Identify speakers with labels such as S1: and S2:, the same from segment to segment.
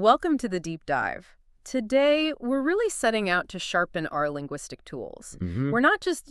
S1: Welcome to the deep dive. Today, we're really setting out to sharpen our linguistic tools. We're not just,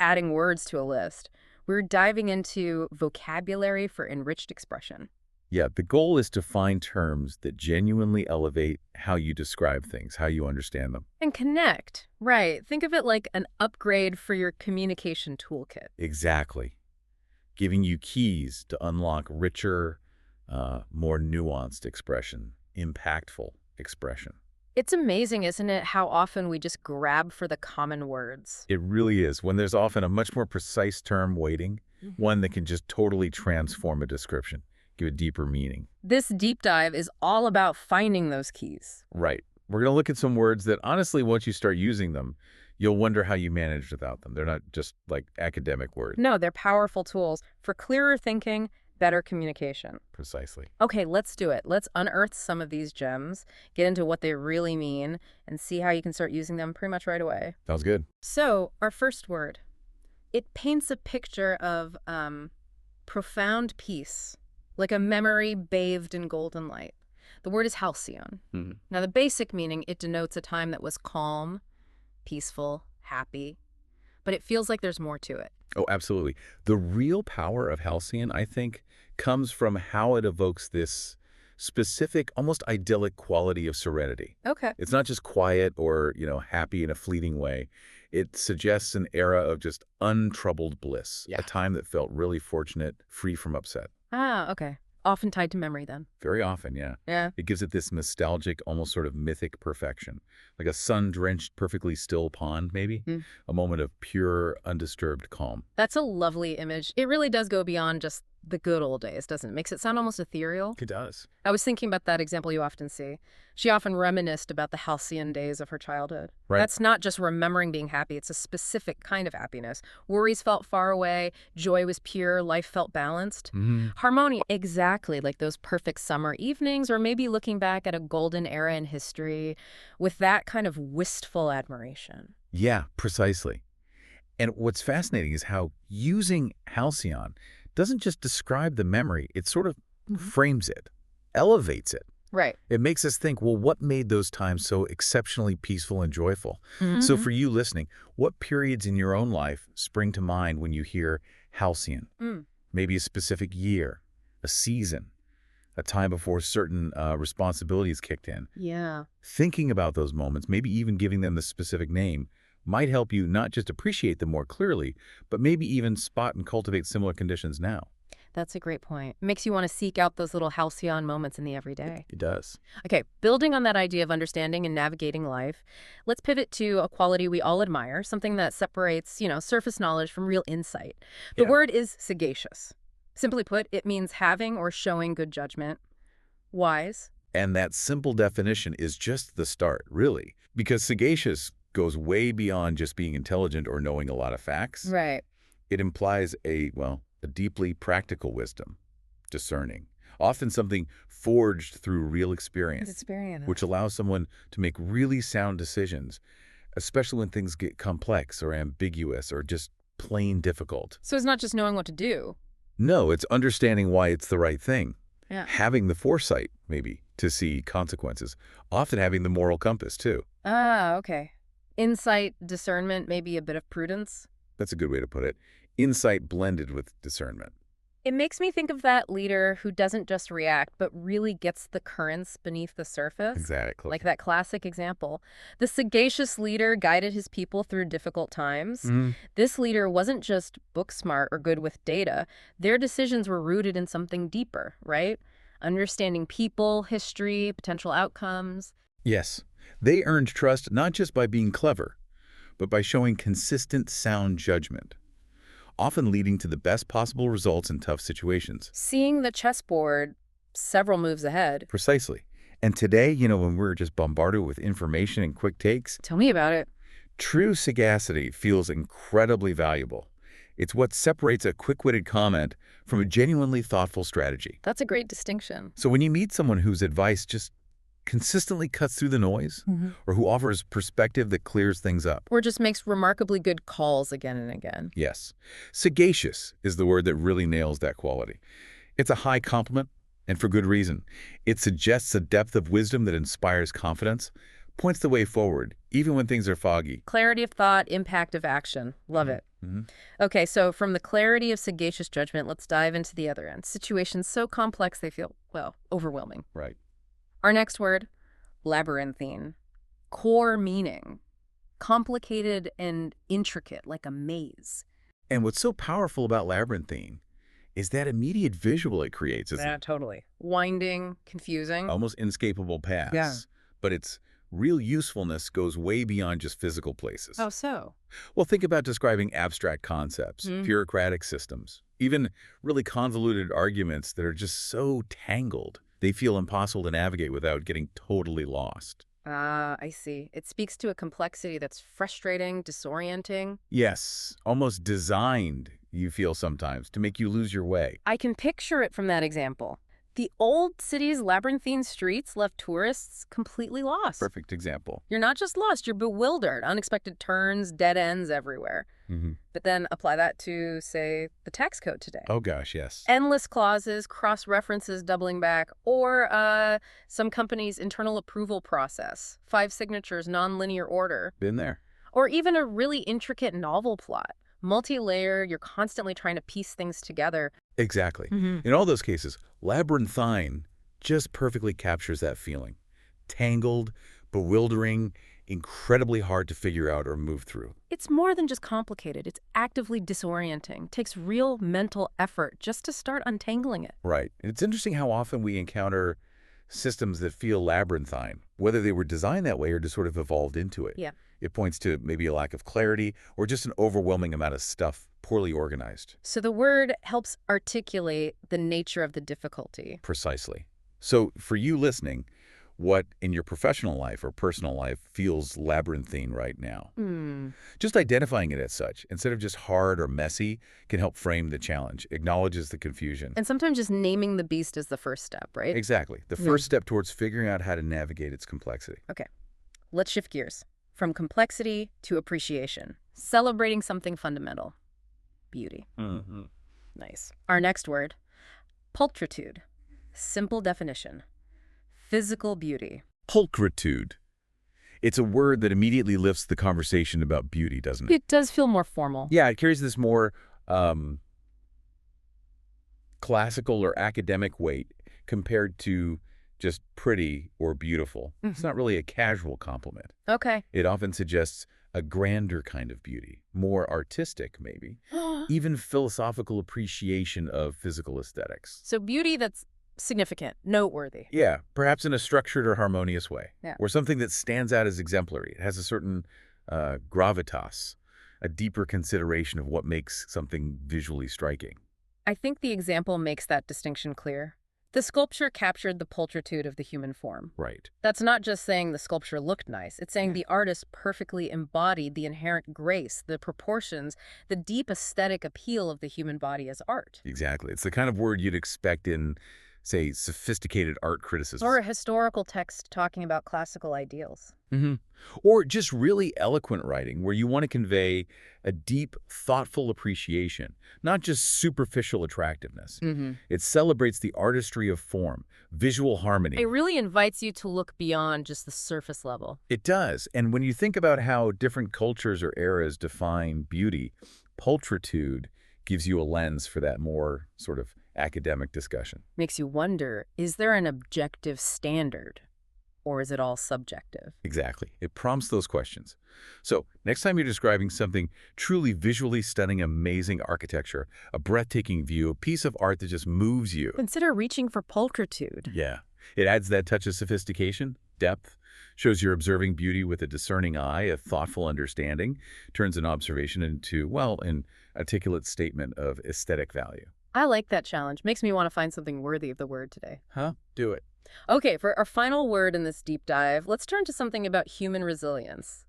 S1: adding words to a list. We're diving into vocabulary for enriched expression.
S2: Yeah, the goal is to find terms that genuinely elevate how you describe things, how you understand them.
S1: And connect. Right. Think of it like an upgrade for your communication toolkit.
S2: Exactly. Giving you keys to unlock richer, more nuanced expression, impactful expression.
S1: It's amazing, isn't it, how often we just grab for the common words.
S2: It really is, when there's often a much more precise term waiting, one that can just totally transform a description, give it deeper meaning.
S1: This deep dive is all about finding those keys.
S2: Right. We're going to look at some words that, honestly, once you start using them, you'll wonder how you managed without them. They're not just like academic words.
S1: No, they're powerful tools for clearer thinking, better communication.
S2: Precisely.
S1: Okay, let's do it. Let's unearth some of these gems, get into what they really mean, and see how you can start using them pretty much right away.
S2: Sounds good.
S1: So, our first word. It paints a picture of profound peace, like a memory bathed in golden light. The word is Halcyon. Now, the basic meaning, it denotes a time that was calm, peaceful, happy, but it feels like there's more to it.
S2: Oh, absolutely. The real power of Halcyon, I think, comes from how it evokes this specific, almost idyllic quality of serenity.
S1: Okay.
S2: It's not just quiet or, happy in a fleeting way. It suggests an era of just untroubled bliss, a time that felt really fortunate, free from upset.
S1: Ah, okay. Often tied to memory then.
S2: Very often, yeah.
S1: Yeah.
S2: It gives it this nostalgic, almost sort of mythic perfection, like a sun-drenched, perfectly still pond, maybe, a moment of pure, undisturbed calm.
S1: That's a lovely image. It really does go beyond just the good old days, doesn't it? Makes it sound almost ethereal.
S2: It does.
S1: I was thinking about that example you often see. She often reminisced about the halcyon days of her childhood.
S2: Right.
S1: That's not just remembering being happy. It's a specific kind of happiness. Worries felt far away. Joy was pure. Life felt balanced. Harmony, exactly like those perfect summer evenings, or maybe looking back at a golden era in history with that kind of wistful admiration.
S2: Yeah, precisely. And what's fascinating is how using Halcyon doesn't just describe the memory, it sort of frames it, elevates it.
S1: Right.
S2: It makes us think, well, what made those times so exceptionally peaceful and joyful? So for you listening, what periods in your own life spring to mind when you hear Halcyon? Maybe a specific year, a season, a time before certain responsibilities kicked in.
S1: Yeah.
S2: Thinking about those moments, maybe even giving them the specific name, might help you not just appreciate them more clearly, but maybe even spot and cultivate similar conditions now.
S1: That's a great point. Makes you want to seek out those little halcyon moments in the everyday.
S2: It does.
S1: Okay, building on that idea of understanding and navigating life, let's pivot to a quality we all admire, something that separates, surface knowledge from real insight. The word is sagacious. Simply put, it means having or showing good judgment, wise.
S2: And that simple definition is just the start, really, because sagacious goes way beyond just being intelligent or knowing a lot of facts.
S1: Right.
S2: It implies a deeply practical wisdom, discerning, often something forged through real experience, which allows someone to make really sound decisions, especially when things get complex or ambiguous or just plain difficult.
S1: So it's not just knowing what to do.
S2: No, it's understanding why it's the right thing.
S1: Yeah.
S2: Having the foresight, maybe, to see consequences. Often having the moral compass, too.
S1: Ah, okay. Insight, discernment, maybe a bit of prudence.
S2: That's a good way to put it. Insight blended with discernment.
S1: It makes me think of that leader who doesn't just react, but really gets the currents beneath the surface.
S2: Exactly.
S1: Like that classic example. The sagacious leader guided his people through difficult times. This leader wasn't just book smart or good with data. Their decisions were rooted in something deeper, right? Understanding people, history, potential outcomes.
S2: Yes. They earned trust not just by being clever, but by showing consistent, sound judgment, often leading to the best possible results in tough situations.
S1: Seeing the chessboard several moves ahead.
S2: Precisely. And today, when we're just bombarded with information and quick takes,
S1: Tell me about it.
S2: true sagacity feels incredibly valuable. It's what separates a quick-witted comment from a genuinely thoughtful strategy.
S1: That's a great distinction.
S2: So when you meet someone whose advice just consistently cuts through the noise, or who offers perspective that clears things up.
S1: Or just makes remarkably good calls again and again.
S2: Yes. Sagacious is the word that really nails that quality. It's a high compliment, And for good reason. It suggests a depth of wisdom that inspires confidence, points the way forward, even when things are foggy.
S1: Clarity of thought, impact of action. Love it. Okay, so from the clarity of sagacious judgment, let's dive into the other end. Situations so complex they feel, well, overwhelming.
S2: Right.
S1: Our next word, labyrinthine. Core meaning. Complicated and intricate, like a maze.
S2: And what's so powerful about Labyrinthine is that immediate visual it creates. It's
S1: Totally. Winding, confusing.
S2: almost inescapable paths.
S1: Yeah.
S2: But its real usefulness goes way beyond just physical places.
S1: How so?
S2: Well, think about describing abstract concepts, bureaucratic systems, even really convoluted arguments that are just so tangled, they feel impossible to navigate without getting totally lost.
S1: Ah, I see. It speaks to a complexity that's frustrating, disorienting.
S2: Yes, almost designed, you feel sometimes, to make you lose your way.
S1: I can picture it from that example. The old city's labyrinthine streets left tourists completely lost.
S2: Perfect example.
S1: You're not just lost, you're bewildered. Unexpected turns, dead ends everywhere. But then apply that to, say, the tax code today.
S2: Oh gosh, yes.
S1: Endless clauses, cross-references doubling back, or some company's internal approval process, 5 signatures, non-linear order.
S2: Been there.
S1: Or even a really intricate novel plot. Multi-layer, you're constantly trying to piece things together.
S2: Exactly. In all those cases, Labyrinthine just perfectly captures that feeling. Tangled, bewildering, incredibly hard to figure out or move through.
S1: It's more than just complicated. It's actively disorienting. It takes real mental effort just to start untangling it.
S2: Right. And it's interesting how often we encounter systems that feel labyrinthine, whether they were designed that way or just sort of evolved into it.
S1: Yeah.
S2: It points to maybe a lack of clarity or just an overwhelming amount of stuff poorly organized.
S1: So the word helps articulate the nature of the difficulty.
S2: Precisely. So for you listening, what in your professional life or personal life feels labyrinthine right now? Just identifying it as such, instead of just hard or messy, can help frame the challenge, acknowledges the confusion.
S1: And sometimes just naming the beast is the first step, right?
S2: Exactly. The first step towards figuring out how to navigate its complexity.
S1: Okay. Let's shift gears. From complexity to appreciation. Celebrating something fundamental. Beauty. Nice. Our next word, pulchritude. Simple definition. Physical beauty.
S2: Pulchritude. It's a word that immediately lifts the conversation about beauty, doesn't it?
S1: It does feel more formal.
S2: Yeah, it carries this more classical or academic weight compared to just pretty or beautiful. It's not really a casual compliment.
S1: Okay.
S2: It often suggests a grander kind of beauty, more artistic maybe, even philosophical appreciation of physical aesthetics.
S1: So beauty that's significant, noteworthy.
S2: Yeah, perhaps in a structured or harmonious way,
S1: Yeah.
S2: or something that stands out as exemplary. It has a certain gravitas, a deeper consideration of what makes something visually striking.
S1: I think the example makes that distinction clear. The sculpture captured the pulchritude of the human form.
S2: Right.
S1: That's not just saying the sculpture looked nice. It's saying the artist perfectly embodied the inherent grace, the proportions, the deep aesthetic appeal of the human body as art.
S2: Exactly. It's the kind of word you'd expect in, say, sophisticated art criticism.
S1: Or a historical text talking about classical ideals.
S2: Or just really eloquent writing where you want to convey a deep, thoughtful appreciation, not just superficial attractiveness. It celebrates the artistry of form, visual harmony.
S1: It really invites you to look beyond just the surface level.
S2: It does. And when you think about how different cultures or eras define beauty, pulchritude gives you a lens for that more sort of academic discussion.
S1: Makes you wonder, is there an objective standard? Or is it all subjective?
S2: Exactly. It prompts those questions. So next time you're describing something truly visually stunning, amazing architecture, a breathtaking view, a piece of art that just moves you.
S1: Consider reaching for pulchritude.
S2: Yeah. It adds that touch of sophistication, depth, shows you're observing beauty with a discerning eye, a thoughtful understanding, turns an observation into, well, an articulate statement of aesthetic value.
S1: I like that challenge. Makes me want to find something worthy of the word today.
S2: Do it.
S1: Okay, for our final word in this deep dive, let's turn to something about human resilience.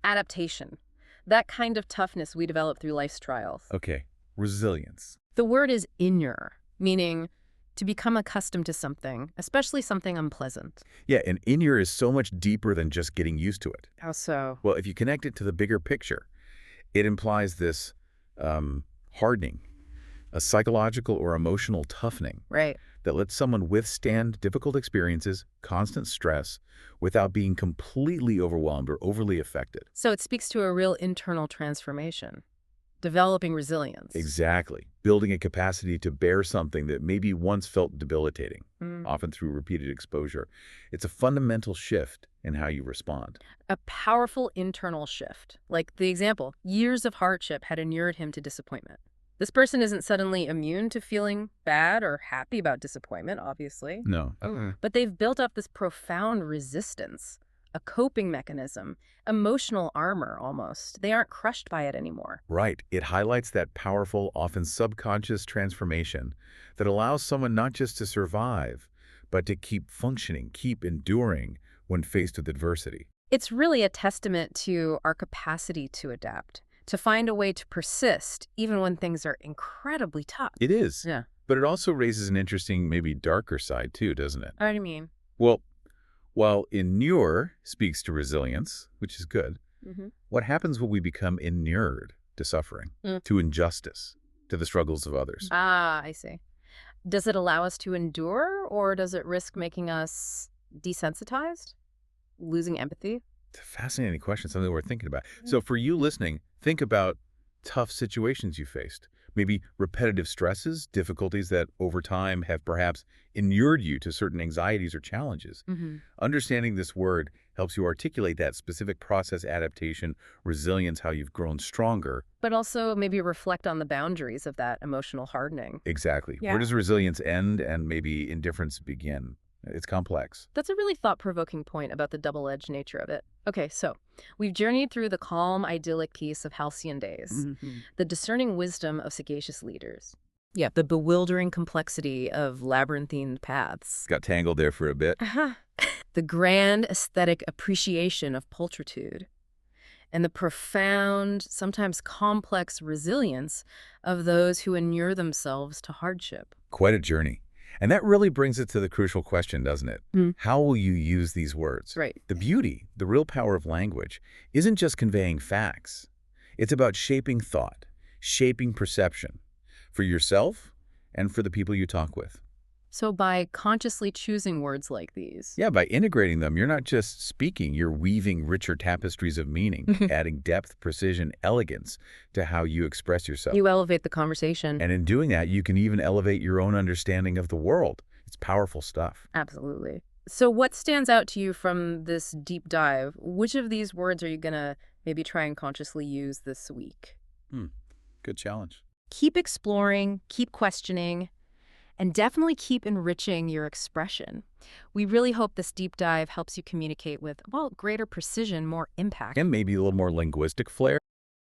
S1: Adaptation. That kind of toughness we develop through life's trials.
S2: Okay. Resilience.
S1: The word is inure, meaning to become accustomed to something, especially something unpleasant.
S2: Yeah, and inure is so much deeper than just getting used to it.
S1: How so?
S2: Well, if you connect it to the bigger picture, it implies this hardening, a psychological or emotional toughening.
S1: Right.
S2: that lets someone withstand difficult experiences, constant stress, without being completely overwhelmed or overly affected.
S1: So it speaks to a real internal transformation, developing resilience.
S2: Exactly. Building a capacity to bear something that maybe once felt debilitating, often through repeated exposure. It's a fundamental shift in how you respond.
S1: A powerful internal shift. Like the example, years of hardship had inured him to disappointment. This person isn't suddenly immune to feeling bad or happy about disappointment, obviously.
S2: No.
S1: But they've built up this profound resistance, a coping mechanism, emotional armor almost. They aren't crushed by it anymore.
S2: Right. It highlights that powerful, often subconscious transformation that allows someone not just to survive, but to keep functioning, keep enduring when faced with adversity.
S1: It's really a testament to our capacity to adapt, to find a way to persist even when things are incredibly tough.
S2: It is.
S1: Yeah.
S2: But it also raises an interesting, maybe darker side too, doesn't it?
S1: What do you mean?
S2: Well, while Inure speaks to resilience, which is good, what happens when we become inured to suffering, to injustice, to the struggles of others?
S1: Ah, I see. Does it allow us to endure, or does it risk making us desensitized? Losing empathy?
S2: It's a fascinating question, something we're thinking about. So for you listening, think about tough situations you faced. Maybe repetitive stresses, difficulties that over time have perhaps inured you to certain anxieties or challenges. Understanding this word helps you articulate that specific process, adaptation, resilience, how you've grown stronger.
S1: But also maybe reflect on the boundaries of that emotional hardening.
S2: Exactly.
S1: Yeah.
S2: Where does resilience end and maybe indifference begin? It's complex.
S1: That's a really thought-provoking point about the double-edged nature of it. Okay, so we've journeyed through the calm, idyllic peace of Halcyon days, the discerning wisdom of sagacious leaders. Yeah, the bewildering complexity of labyrinthine paths.
S2: Got tangled there for a bit.
S1: The grand aesthetic appreciation of Pulchritude. And the profound, sometimes complex resilience of those who inure themselves to hardship.
S2: Quite a journey. And that really brings it to the crucial question, doesn't it? How will you use these words?
S1: Right.
S2: The beauty, the real power of language, isn't just conveying facts. It's about shaping thought, shaping perception, for yourself and for the people you talk with.
S1: So by consciously choosing words like these.
S2: Yeah, by integrating them, you're not just speaking, you're weaving richer tapestries of meaning, adding depth, precision, elegance to how you express yourself.
S1: You elevate the conversation.
S2: And in doing that, you can even elevate your own understanding of the world. It's powerful stuff.
S1: Absolutely. So what stands out to you from this deep dive? Which of these words are you going to maybe try and consciously use this week?
S2: Good challenge.
S1: Keep exploring, keep questioning, and definitely keep enriching your expression. We really hope this deep dive helps you communicate with, well, greater precision, more impact.
S2: And maybe a little more linguistic flair.